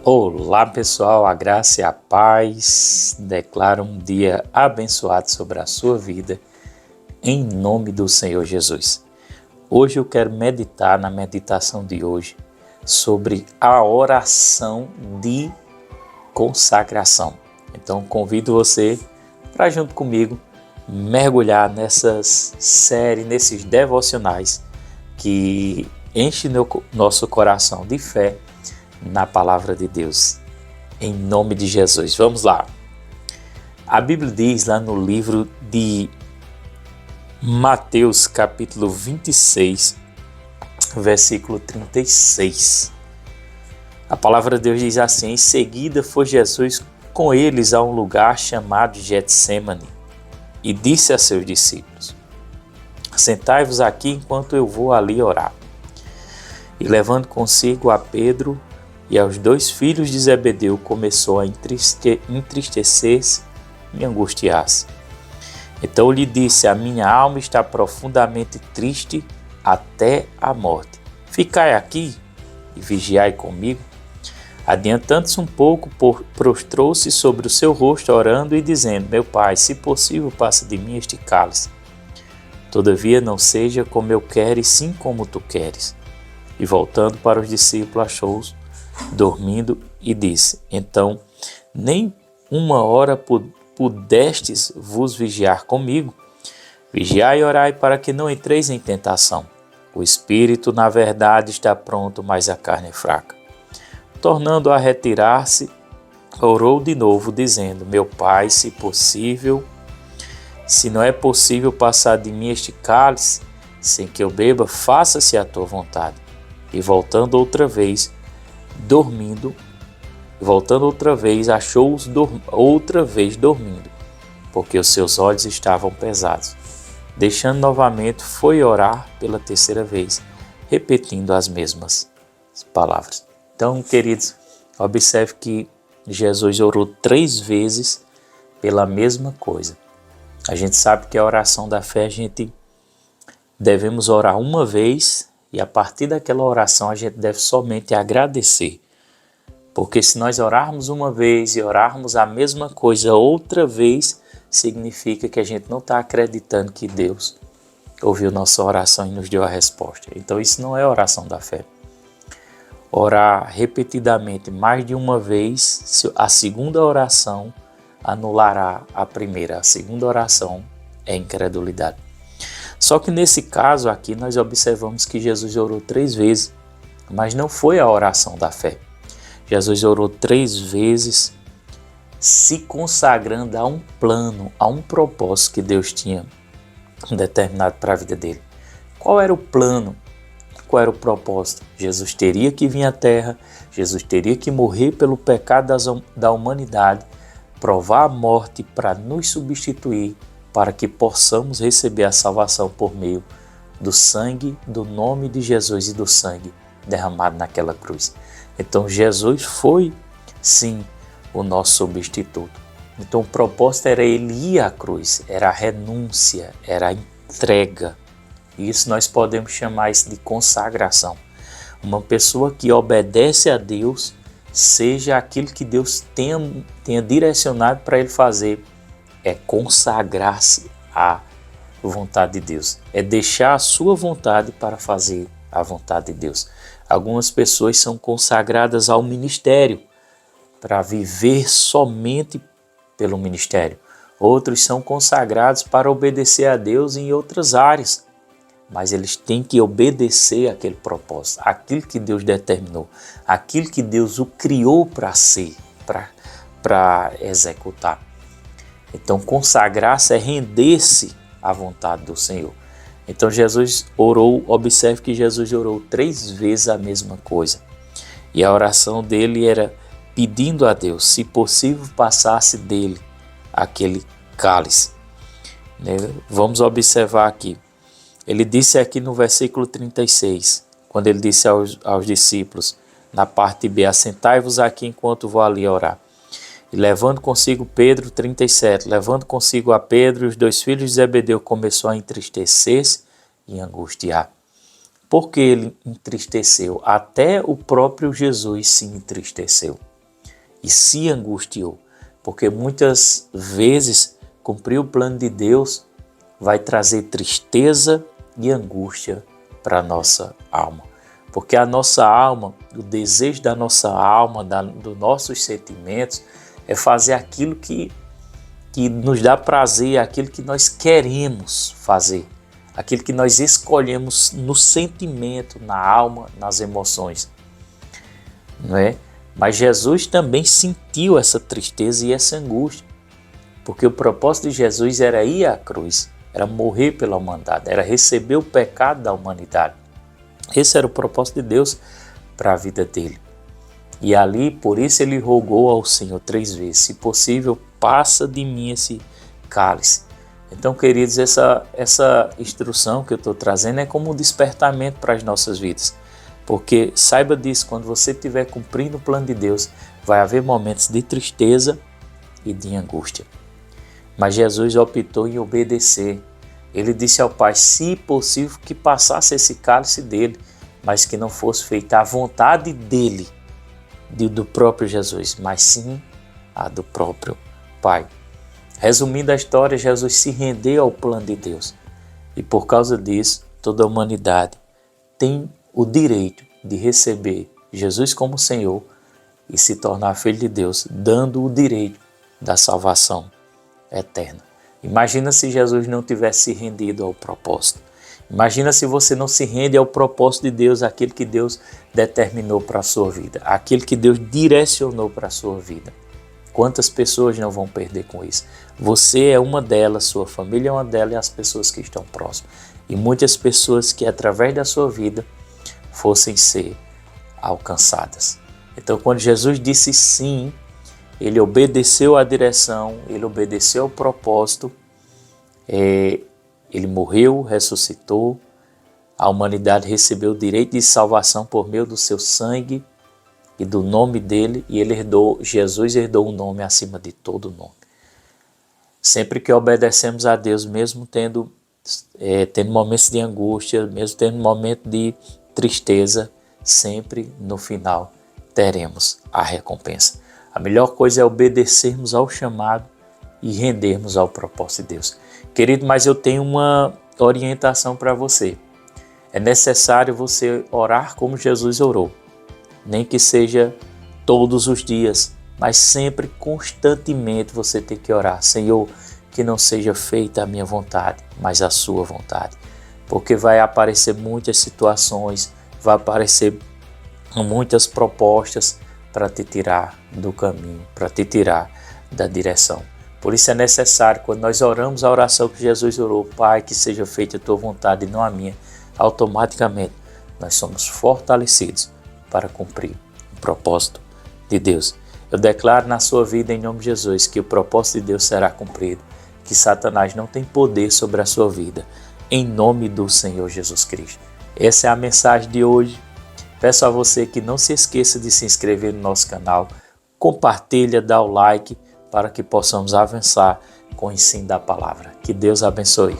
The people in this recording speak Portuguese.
Olá pessoal, a graça e a paz declaram um dia abençoado sobre a sua vida, em nome do Senhor Jesus. Hoje eu quero meditar na meditação de hoje sobre a oração de consagração. Então convido você para junto comigo mergulhar nessas séries, nesses devocionais que enchem nosso coração de fé na palavra de Deus, em nome de Jesus. Vamos lá. A Bíblia diz lá no livro de Mateus, capítulo 26, versículo 36. A palavra de Deus diz assim: em seguida foi Jesus com eles a um lugar chamado Getsêmani e disse a seus discípulos: sentai-vos aqui enquanto eu vou ali orar. E levando consigo a Pedro e aos dois filhos de Zebedeu, começou a entristecer-se e angustiar-se. Então lhe disse: a minha alma está profundamente triste até a morte. Ficai aqui e vigiai comigo. Adiantando-se um pouco, prostrou-se sobre o seu rosto, orando e dizendo: meu pai, se possível, passa de mim este cálice. Todavia não seja como eu quero, e sim como tu queres. E voltando para os discípulos, achou-os dormindo e disse: então, nem uma hora pudestes vos vigiar comigo? Vigiai e orai para que não entreis em tentação. O espírito, na verdade, está pronto, mas a carne é fraca. Tornando a retirar-se, orou de novo, dizendo: meu pai, se possível, se não é possível passar de mim este cálice, sem que eu beba, faça-se a tua vontade. E voltando outra vez achou-os outra vez dormindo, porque os seus olhos estavam pesados. Deixando novamente, foi orar pela terceira vez, repetindo as mesmas palavras. Então, queridos, observe que Jesus orou 3 vezes pela mesma coisa. A gente sabe que a oração da fé, devemos orar uma vez, e a partir daquela oração a gente deve somente agradecer. Porque se nós orarmos uma vez e orarmos a mesma coisa outra vez, significa que a gente não está acreditando que Deus ouviu nossa oração e nos deu a resposta. Então isso não é oração da fé. Orar repetidamente mais de uma vez, a segunda oração anulará a primeira. A segunda oração é incredulidade. Só que nesse caso aqui nós observamos que Jesus orou 3 vezes, mas não foi a oração da fé. Jesus orou 3 vezes, se consagrando a um plano, a um propósito que Deus tinha determinado para a vida dele. Qual era o plano? Qual era o propósito? Jesus teria que vir à terra, Jesus teria que morrer pelo pecado da humanidade, provar a morte para nos substituir, para que possamos receber a salvação por meio do sangue, do nome de Jesus e do sangue derramado naquela cruz. Então Jesus foi, sim, o nosso substituto. Então o propósito era ele ir à cruz, era a renúncia, era a entrega. E isso nós podemos chamar isso de consagração. Uma pessoa que obedece a Deus, seja aquilo que Deus tenha direcionado para ele fazer, é consagrar-se à vontade de Deus. É deixar a sua vontade para fazer a vontade de Deus. Algumas pessoas são consagradas ao ministério, para viver somente pelo ministério. Outros são consagrados para obedecer a Deus em outras áreas, mas eles têm que obedecer àquele propósito, aquilo que Deus determinou, aquilo que Deus o criou para ser, para executar. Então, consagrar-se é render-se à vontade do Senhor. Então, Jesus orou, observe que Jesus orou 3 vezes a mesma coisa. E a oração dele era pedindo a Deus, se possível, passasse dele aquele cálice. Vamos observar aqui. Ele disse aqui no versículo 36, quando ele disse aos discípulos, na parte B: assentai-vos aqui enquanto vou ali orar. E levando consigo Pedro, 37, levando consigo a Pedro e os 2 filhos de Zebedeu, começou a entristecer-se e angustiar. Porque ele entristeceu? Até o próprio Jesus se entristeceu. e se angustiou, porque muitas vezes cumprir o plano de Deus vai trazer tristeza e angústia para a nossa alma. Porque a nossa alma, o desejo da nossa alma, dos nossos sentimentos, é fazer aquilo que nos dá prazer, aquilo que nós queremos fazer, aquilo que nós escolhemos no sentimento, na alma, nas emoções, não é? Mas Jesus também sentiu essa tristeza e essa angústia, porque o propósito de Jesus era ir à cruz, era morrer pela humanidade, era receber o pecado da humanidade. Esse era o propósito de Deus para a vida dele. E ali, por isso, ele rogou ao Senhor 3 vezes: se possível, passa de mim esse cálice. Então, queridos, essa instrução que eu estou trazendo é como um despertamento para as nossas vidas. Porque saiba disso, quando você estiver cumprindo o plano de Deus, vai haver momentos de tristeza e de angústia. Mas Jesus optou em obedecer. Ele disse ao Pai, se possível, que passasse esse cálice dele, mas que não fosse feita a vontade dele, do próprio Jesus, mas sim a do próprio Pai. Resumindo a história, Jesus se rendeu ao plano de Deus. E por causa disso, toda a humanidade tem o direito de receber Jesus como Senhor e se tornar filho de Deus, dando o direito da salvação eterna. Imagina se Jesus não tivesse se rendido ao propósito. Imagina se você não se rende ao propósito de Deus, aquele que Deus determinou para a sua vida, aquele que Deus direcionou para a sua vida. Quantas pessoas não vão perder com isso? Você é uma delas, sua família é uma delas e as pessoas que estão próximas. E muitas pessoas que através da sua vida fossem ser alcançadas. Então, quando Jesus disse sim, ele obedeceu à direção, ele obedeceu ao propósito, ele morreu, ressuscitou, a humanidade recebeu o direito de salvação por meio do seu sangue e do nome dele, e Jesus herdou um nome acima de todo nome. Sempre que obedecemos a Deus, mesmo tendo momentos de angústia, mesmo tendo momentos de tristeza, sempre no final teremos a recompensa. A melhor coisa é obedecermos ao chamado e rendermos ao propósito de Deus. Querido, mas eu tenho uma orientação para você. É necessário você orar como Jesus orou. Nem que seja todos os dias, mas sempre, constantemente você tem que orar. Senhor, que não seja feita a minha vontade, mas a sua vontade. Porque vai aparecer muitas situações, vai aparecer muitas propostas para te tirar do caminho, para te tirar da direção. Por isso é necessário, quando nós oramos a oração que Jesus orou, Pai, que seja feita a tua vontade e não a minha, automaticamente nós somos fortalecidos para cumprir o propósito de Deus. Eu declaro na sua vida, em nome de Jesus, que o propósito de Deus será cumprido, que Satanás não tem poder sobre a sua vida, em nome do Senhor Jesus Cristo. Essa é a mensagem de hoje. Peço a você que não se esqueça de se inscrever no nosso canal, compartilha, dá o like para que possamos avançar com o ensino da palavra. Que Deus abençoe.